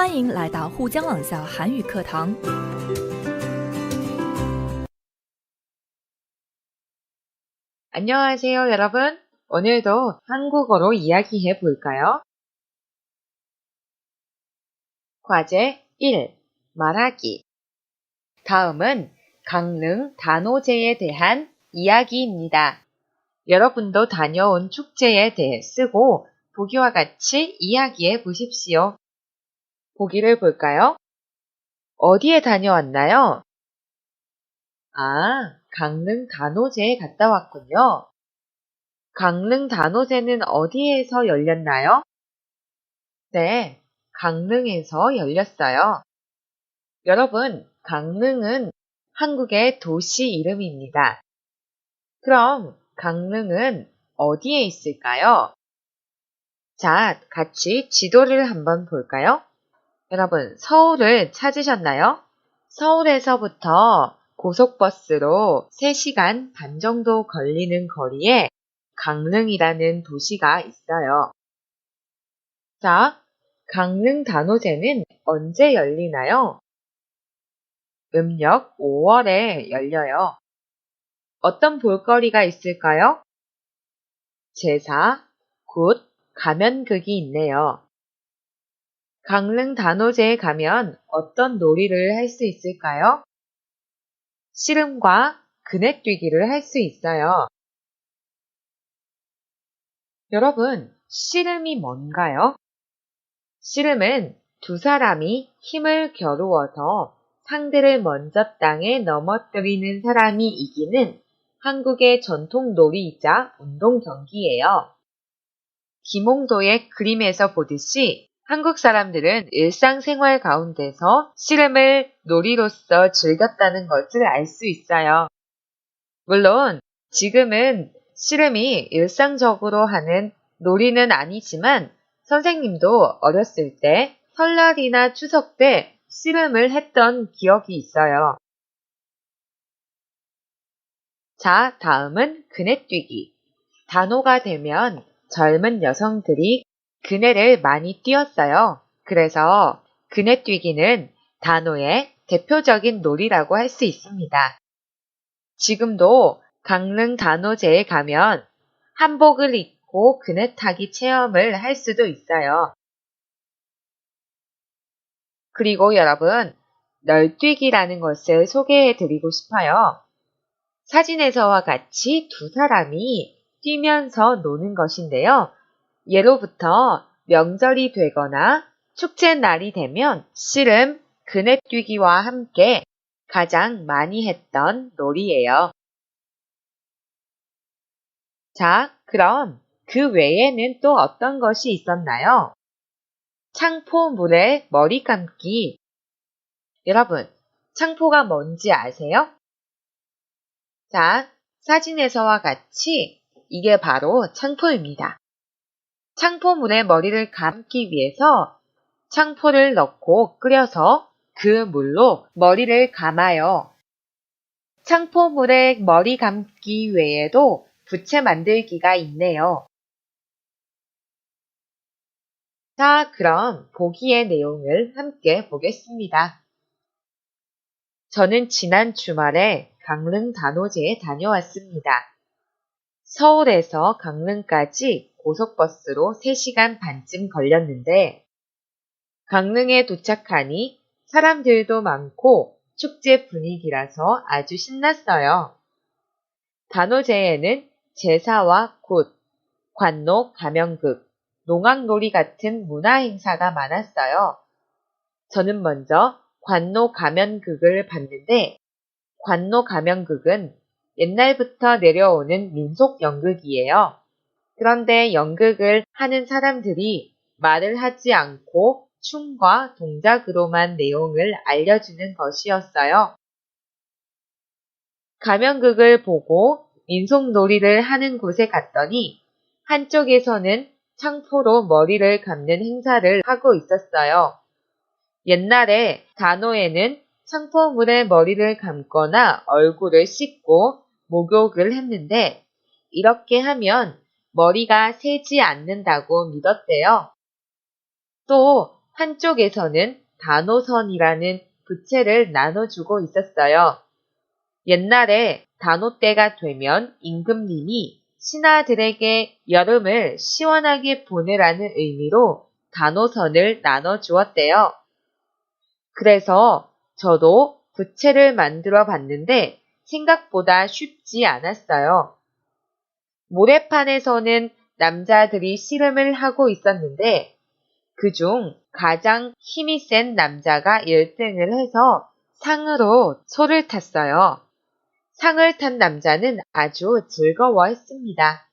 欢迎来到沪江网校韩语课堂。 안녕하세요, 여러분. 오늘도 한국어로 이야기해 볼까요? 과제 1. 말하기. 다음은 강릉 단오제에 대한 이야기입니다. 여러분도 다녀온 축제에 대해 쓰고 보기와 같이 이야기해 보십시오. 보기를 볼까요? 어디에 다녀왔나요? 아, 강릉 단오제에 갔다 왔군요. 강릉 단오제는 어디에서 열렸나요? 네, 강릉에서 열렸어요. 여러분, 강릉은 한국의 도시 이름입니다. 그럼 강릉은 어디에 있을까요? 자, 같이 지도를 한번 볼까요? 여러분, 서울을 찾으셨나요? 서울에서부터 고속버스로 3시간 반 정도 걸리는 거리에 강릉이라는 도시가 있어요. 자, 강릉 단오제는 언제 열리나요? 음력 5월에 열려요. 어떤 볼거리가 있을까요? 제사, 굿, 가면극이 있네요. 강릉 단오제에 가면 어떤 놀이를 할 수 있을까요? 씨름과 그네뛰기를 할 수 있어요. 여러분, 씨름이 뭔가요? 씨름은 두 사람이 힘을 겨루어서 상대를 먼저 땅에 넘어뜨리는 사람이 이기는 한국의 전통 놀이이자 운동 경기예요. 김홍도의 그림에서 보듯이 한국 사람들은 일상생활 가운데서 씨름을 놀이로서 즐겼다는 것을 알 수 있어요. 물론 지금은 씨름이 일상적으로 하는 놀이는 아니지만 선생님도 어렸을 때 설날이나 추석 때 씨름을 했던 기억이 있어요. 자, 다음은 그네뛰기. 단오가 되면 젊은 여성들이 그네를 많이 뛰었어요. 그래서 그네뛰기는 단오의 대표적인 놀이라고 할 수 있습니다. 지금도 강릉 단오제에 가면 한복을 입고 그네 타기 체험을 할 수도 있어요. 그리고 여러분, 널뛰기라는 것을 소개해 드리고 싶어요. 사진에서와 같이 두 사람이 뛰면서 노는 것인데요. 예로부터 명절이 되거나 축제날이 되면 씨름, 그네뛰기와 함께 가장 많이 했던 놀이예요. 자, 그럼 그 외에는 또 어떤 것이 있었나요? 창포물에 머리 감기. 여러분, 창포가 뭔지 아세요? 자, 사진에서와 같이 이게 바로 창포입니다. 창포물에 머리를 감기 위해서 창포를 넣고 끓여서 그 물로 머리를 감아요. 창포물에 머리 감기 외에도 부채 만들기가 있네요. 자, 그럼 보기의 내용을 함께 보겠습니다. 저는 지난 주말에 강릉 단오제에 다녀왔습니다. 서울에서 강릉까지 고속버스로 3시간 반쯤 걸렸는데 강릉에 도착하니 사람들도 많고 축제 분위기라서 아주 신났어요. 단오제에는 제사와 굿, 관록, 가면극, 농악놀이 같은 문화행사가 많았어요. 저는 먼저 관록 가면극을 봤는데 관록 가면극은 옛날부터 내려오는 민속 연극이에요. 그런데 연극을 하는 사람들이 말을 하지 않고 춤과 동작으로만 내용을 알려주는 것이었어요. 가면극을 보고 민속놀이를 하는 곳에 갔더니 한쪽에서는 창포로 머리를 감는 행사를 하고 있었어요. 옛날에 단오에는 창포물에 머리를 감거나 얼굴을 씻고 목욕을 했는데 이렇게 하면 머리가 새지 않는다고 믿었대요. 또 한쪽에서는 단오선이라는 부채를 나눠주고 있었어요. 옛날에 단오 때가 되면 임금님이 신하들에게 여름을 시원하게 보내라는 의미로 단오선을 나눠주었대요. 그래서 저도 부채를 만들어 봤는데 생각보다 쉽지 않았어요. 모래판에서는 남자들이 씨름을 하고 있었는데 그중 가장 힘이 센 남자가 1등을 해서 상으로 소를 탔어요. 상을 탄 남자는 아주 즐거워했습니다.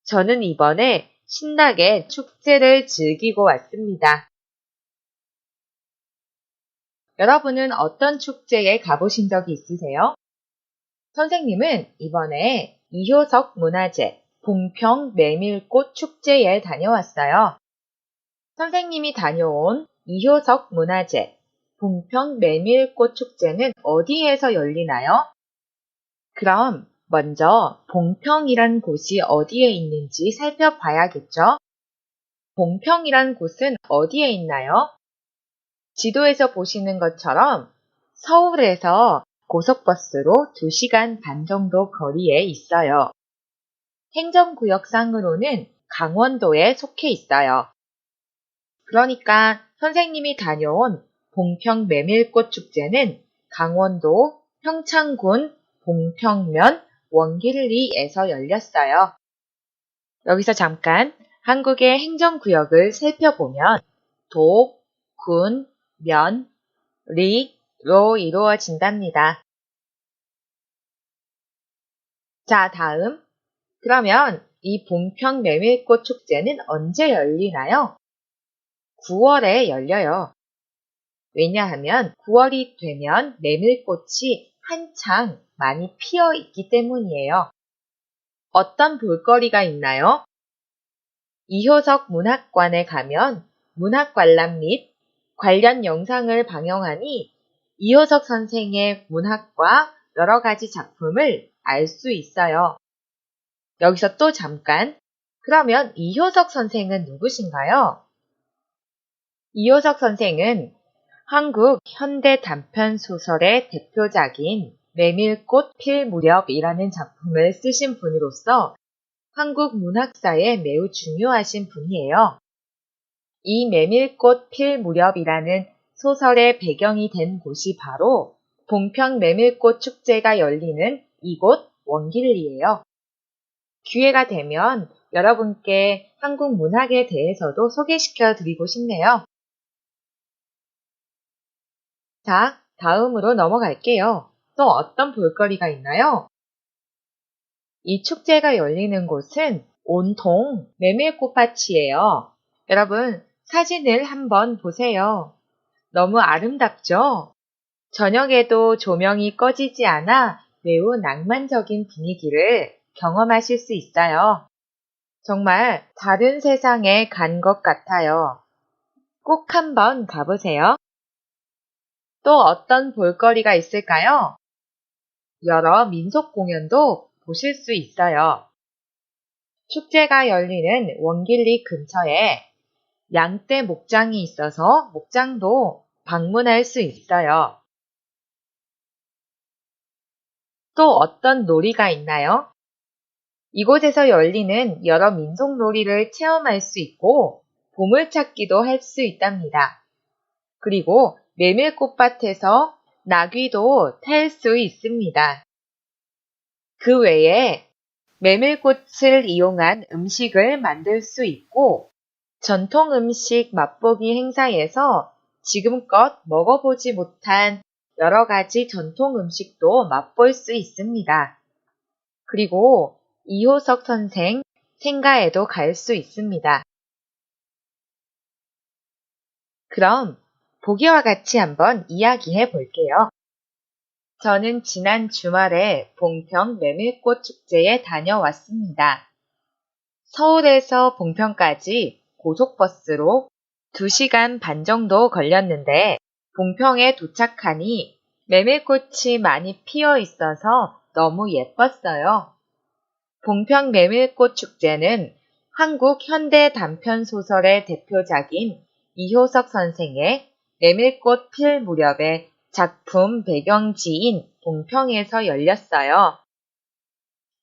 저는 이번에 신나게 축제를 즐기고 왔습니다. 여러분은 어떤 축제에 가보신 적이 있으세요? 선생님은 이번에 이효석 문화재 봉평 메밀꽃 축제에 다녀왔어요. 선생님이 다녀온 이효석 문화재 봉평 메밀꽃 축제는 어디에서 열리나요? 그럼 먼저 봉평이란 곳이 어디에 있는지 살펴봐야겠죠? 봉평이란 곳은 어디에 있나요? 지도에서 보시는 것처럼 서울에서 고속버스로 2시간 반 정도 거리에 있어요. 행정구역상으로는 강원도에 속해 있어요. 그러니까 선생님이 다녀온 봉평 메밀꽃 축제는 강원도 평창군 봉평면 원길리에서 열렸어요. 여기서 잠깐 한국의 행정구역을 살펴보면 도, 군, 면, 리로 이루어진답니다. 자, 다음. 그러면 이 봉평 메밀꽃 축제는 언제 열리나요? 9월에 열려요. 왜냐하면 9월이 되면 메밀꽃이 한창 많이 피어 있기 때문이에요. 어떤 볼거리가 있나요? 이효석 문학관에 가면 문학관람 및 관련 영상을 방영하니 이효석 선생의 문학과 여러 가지 작품을 알 수 있어요. 여기서 또 잠깐, 그러면 이효석 선생은 누구신가요? 이효석 선생은 한국 현대 단편 소설의 대표작인 메밀꽃 필 무렵이라는 작품을 쓰신 분으로서 한국 문학사에 매우 중요하신 분이에요. 이 메밀꽃 필 무렵이라는 소설의 배경이 된 곳이 바로 봉평 메밀꽃 축제가 열리는 이곳 원길리예요. 기회가 되면 여러분께 한국 문학에 대해서도 소개시켜 드리고 싶네요. 자, 다음으로 넘어갈게요. 또 어떤 볼거리가 있나요? 이 축제가 열리는 곳은 온통 메밀꽃밭이에요. 여러분, 사진을 한번 보세요. 너무 아름답죠? 저녁에도 조명이 꺼지지 않아 매우 낭만적인 분위기를 경험하실 수 있어요. 정말 다른 세상에 간 것 같아요. 꼭 한번 가보세요. 또 어떤 볼거리가 있을까요? 여러 민속 공연도 보실 수 있어요. 축제가 열리는 원길리 근처에 양떼 목장이 있어서 목장도 방문할 수 있어요. 또 어떤 놀이가 있나요? 이곳에서 열리는 여러 민속 놀이를 체험할 수 있고 보물찾기도 할 수 있답니다. 그리고 메밀꽃밭에서 나귀도 탈 수 있습니다. 그 외에 메밀꽃을 이용한 음식을 만들 수 있고 전통 음식 맛보기 행사에서 지금껏 먹어보지 못한 여러 가지 전통 음식도 맛볼 수 있습니다. 그리고 이효석 선생 생가에도 갈 수 있습니다. 그럼 보기와 같이 한번 이야기해 볼게요. 저는 지난 주말에 봉평 메밀꽃 축제에 다녀왔습니다. 서울에서 봉평까지 고속버스로 2시간 반 정도 걸렸는데 봉평에 도착하니 메밀꽃이 많이 피어 있어서 너무 예뻤어요. 봉평 메밀꽃 축제는 한국 현대 단편 소설의 대표작인 이효석 선생의 메밀꽃 필 무렵의 작품 배경지인 봉평에서 열렸어요.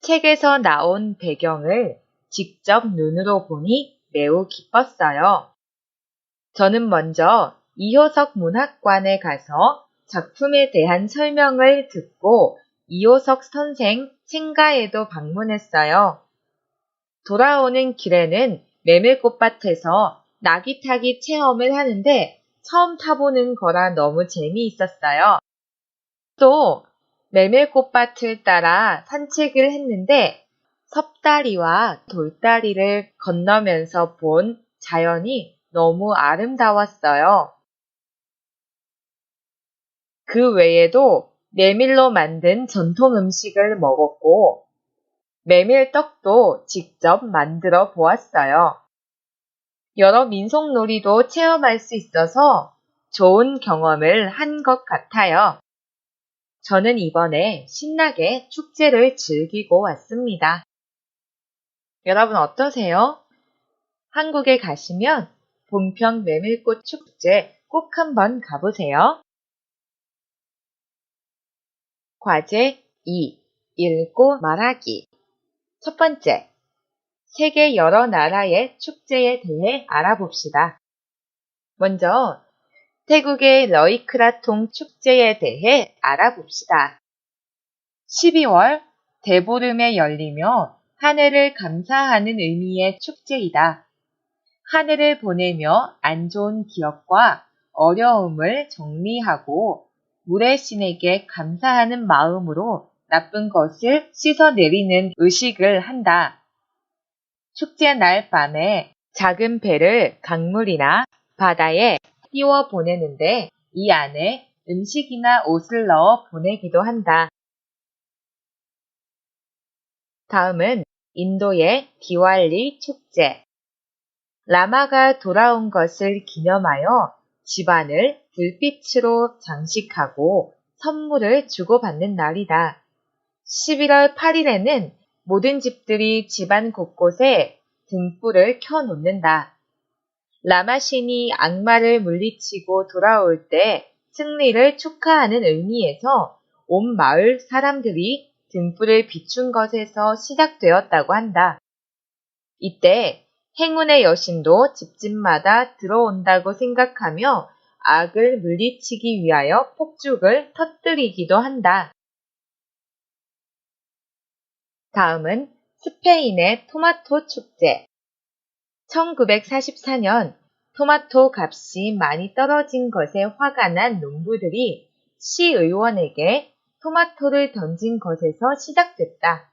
책에서 나온 배경을 직접 눈으로 보니 매우 기뻤어요. 저는 먼저 이효석 문학관에 가서 작품에 대한 설명을 듣고 이효석 선생 생가에도 방문했어요. 돌아오는 길에는 메밀꽃밭에서 나귀 타기 체험을 하는데 처음 타보는 거라 너무 재미있었어요. 또 메밀꽃밭을 따라 산책을 했는데 섭다리와 돌다리를 건너면서 본 자연이 너무 아름다웠어요. 그 외에도 메밀로 만든 전통 음식을 먹었고 메밀떡도 직접 만들어 보았어요. 여러 민속놀이도 체험할 수 있어서 좋은 경험을 한 것 같아요. 저는 이번에 신나게 축제를 즐기고 왔습니다. 여러분 어떠세요? 한국에 가시면 봉평 메밀꽃 축제 꼭 한번 가보세요. 과제 2. 읽고 말하기. 첫 번째, 세계 여러 나라의 축제에 대해 알아봅시다. 먼저 태국의 러이크라통 축제에 대해 알아봅시다. 12월 대보름에 열리며 하늘을 감사하는 의미의 축제이다. 하늘을 보내며 안 좋은 기억과 어려움을 정리하고 물의 신에게 감사하는 마음으로 나쁜 것을 씻어내리는 의식을 한다. 축제 날 밤에 작은 배를 강물이나 바다에 띄워 보내는데 이 안에 음식이나 옷을 넣어 보내기도 한다. 다음은 인도의 디왈리 축제. 라마가 돌아온 것을 기념하여 집안을 불빛으로 장식하고 선물을 주고받는 날이다. 11월 8일에는 모든 집들이 집안 곳곳에 등불을 켜놓는다. 라마 신이 악마를 물리치고 돌아올 때 승리를 축하하는 의미에서 온 마을 사람들이 등불을 비춘 것에서 시작되었다고 한다. 이때 행운의 여신도 집집마다 들어온다고 생각하며 악을 물리치기 위하여 폭죽을 터뜨리기도 한다. 다음은 스페인의 토마토 축제. 1944년 토마토 값이 많이 떨어진 것에 화가 난 농부들이 시의원에게 토마토를 던진 것에서 시작됐다.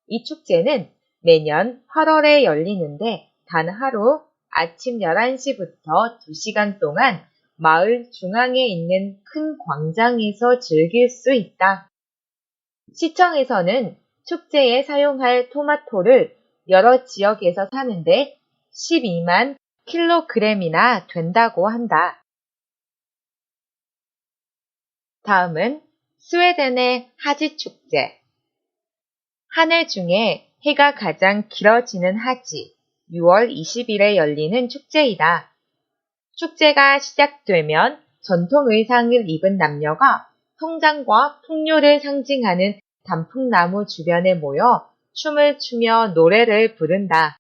이 축제는 매년 8월에 열리는데 단 하루 아침 11시부터 2시간 동안 마을 중앙에 있는 큰 광장에서 즐길 수 있다. 시청에서는 축제에 사용할 토마토를 여러 지역에서 사는데 12만 킬로그램이나 된다고 한다. 다음은 스웨덴의 하지 축제. 한 해 중에 해가 가장 길어지는 하지, 6월 20일에 열리는 축제이다. 축제가 시작되면 전통 의상을 입은 남녀가 성장과 풍요를 상징하는 단풍나무 주변에 모여 춤을 추며 노래를 부른다.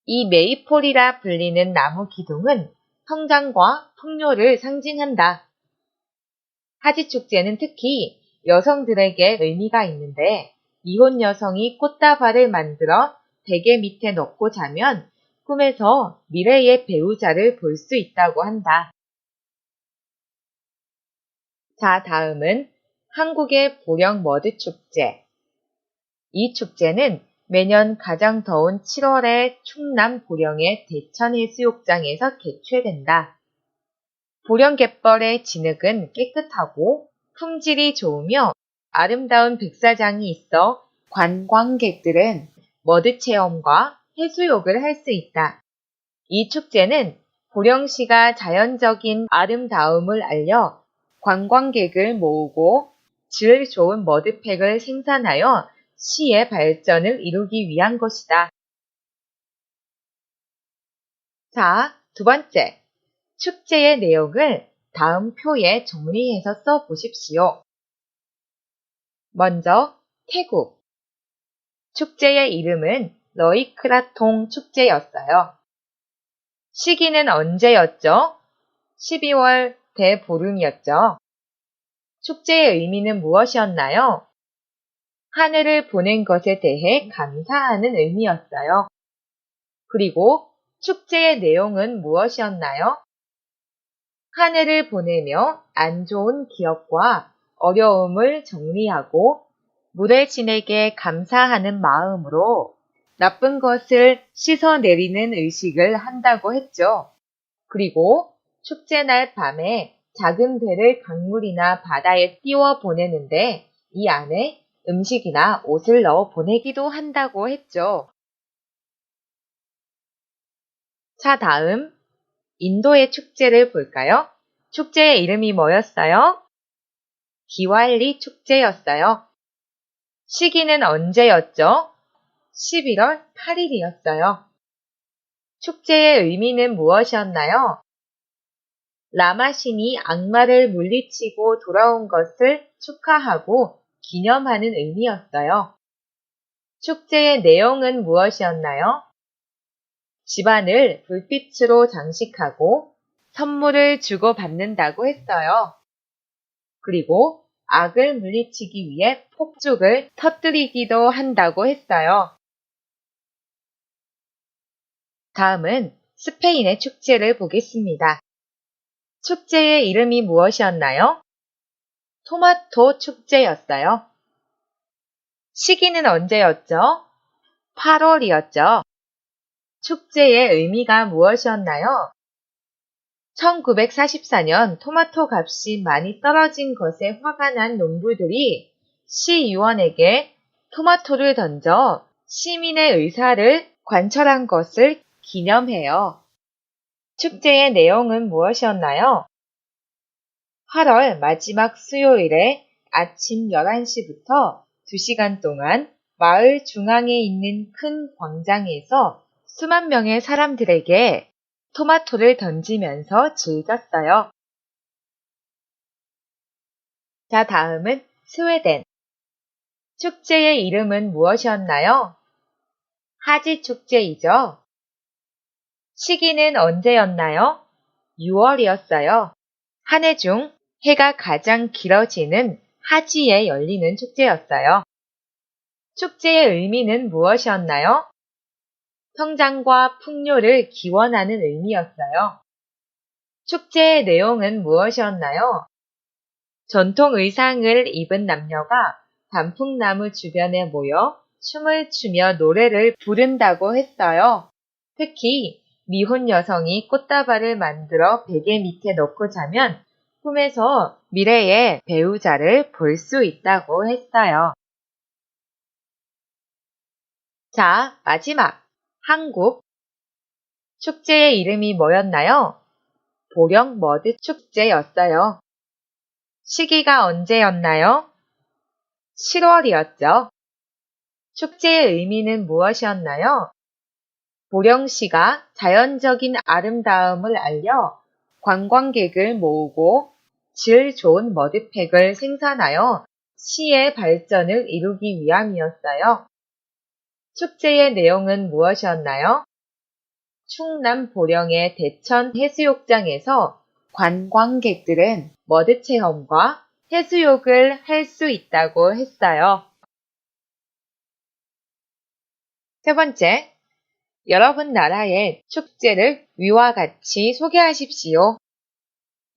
이 메이폴이라 불리는 나무 기둥은 성장과 풍요를 상징한다. 하지 축제는 특히 여성들에게 의미가 있는데 이혼 여성이 꽃다발을 만들어 베개 밑에 넣고 자면 꿈에서 미래의 배우자를 볼 수 있다고 한다. 자, 다음은 한국의 보령 머드 축제. 이 축제는 매년 가장 더운 7월에 충남 보령의 대천해수욕장에서 개최된다. 보령 갯벌의 진흙은 깨끗하고 품질이 좋으며 아름다운 백사장이 있어 관광객들은 머드 체험과 해수욕을 할 수 있다. 이 축제는 보령시가 자연적인 아름다움을 알려 관광객을 모으고 질 좋은 머드팩을 생산하여 시의 발전을 이루기 위한 것이다. 자, 두 번째, 축제의 내용을 다음 표에 정리해서 써보십시오. 먼저 태국. 축제의 이름은 러이크라통 축제였어요. 시기는 언제였죠? 12월 대보름이었죠. 축제의 의미는 무엇이었나요? 하늘을 보낸 것에 대해 감사하는 의미였어요. 그리고 축제의 내용은 무엇이었나요? 하늘을 보내며 안 좋은 기억과 어려움을 정리하고 물의 진에게 감사하는 마음으로 나쁜 것을 씻어내리는 의식을 한다고 했죠. 그리고 축제날 밤에 작은 배를 강물이나 바다에 띄워 보내는데 이 안에 음식이나 옷을 넣어 보내기도 한다고 했죠. 자, 다음 인도의 축제를 볼까요? 축제의 이름이 뭐였어요? 디왈리 축제였어요. 시기는 언제였죠? 11월 8일이었어요. 축제의 의미는 무엇이었나요? 라마신이 악마를 물리치고 돌아온 것을 축하하고 기념하는 의미였어요. 축제의 내용은 무엇이었나요? 집안을 불빛으로 장식하고 선물을 주고받는다고 했어요. 그리고 악을 물리치기 위해 폭죽을 터뜨리기도 한다고 했어요. 다음은 스페인의 축제를 보겠습니다. 축제의 이름이 무엇이었나요? 토마토 축제였어요. 시기는 언제였죠? 8월이었죠. 축제의 의미가 무엇이었나요? 1944년 토마토 값이 많이 떨어진 것에 화가 난 농부들이 시의원에게 토마토를 던져 시민의 의사를 관철한 것을 기념해요. 축제의 내용은 무엇이었나요? 8월 마지막 수요일에 아침 11시부터 2시간 동안 마을 중앙에 있는 큰 광장에서 수만 명의 사람들에게 토마토를 던지면서 즐겼어요. 자, 다음은 스웨덴. 축제의 이름은 무엇이었나요? 하지 축제이죠. 시기는 언제였나요? 6월이었어요. 한 해 중 해가 가장 길어지는 하지에 열리는 축제였어요. 축제의 의미는 무엇이었나요? 성장과 풍요를 기원하는 의미였어요. 축제의 내용은 무엇이었나요? 전통 의상을 입은 남녀가 단풍나무 주변에 모여 춤을 추며 노래를 부른다고 했어요. 특히 미혼 여성이 꽃다발을 만들어 베개 밑에 넣고 자면 꿈에서 미래의 배우자를 볼 수 있다고 했어요. 자, 마지막. 한국. 축제의 이름이 뭐였나요? 보령 머드 축제였어요. 시기가 언제였나요? 7월이었죠. 축제의 의미는 무엇이었나요? 보령시가 자연적인 아름다움을 알려 관광객을 모으고 질 좋은 머드팩을 생산하여 시의 발전을 이루기 위함이었어요. 축제의 내용은 무엇이었나요? 충남 보령의 대천 해수욕장에서 관광객들은 머드 체험과 해수욕을 할 수 있다고 했어요. 세 번째, 여러분 나라의 축제를 위와 같이 소개하십시오.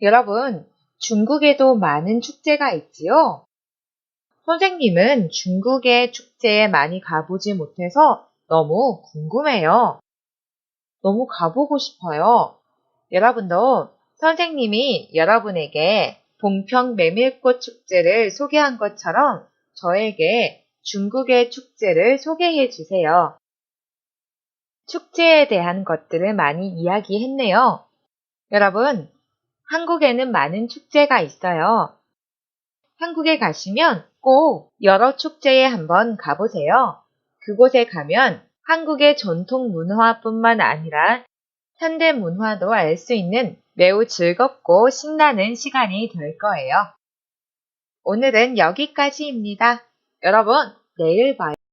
여러분, 중국에도 많은 축제가 있지요? 선생님은 중국의 축제에 많이 가보지 못해서 너무 궁금해요. 너무 가보고 싶어요. 여러분도 선생님이 여러분에게 봉평 메밀꽃 축제를 소개한 것처럼 저에게 중국의 축제를 소개해 주세요. 축제에 대한 것들을 많이 이야기했네요. 여러분, 한국에는 많은 축제가 있어요. 한국에 가시면 꼭 여러 축제에 한번 가보세요. 그곳에 가면 한국의 전통 문화뿐만 아니라 현대 문화도 알 수 있는 매우 즐겁고 신나는 시간이 될 거예요. 오늘은 여기까지입니다. 여러분, 내일 봐요.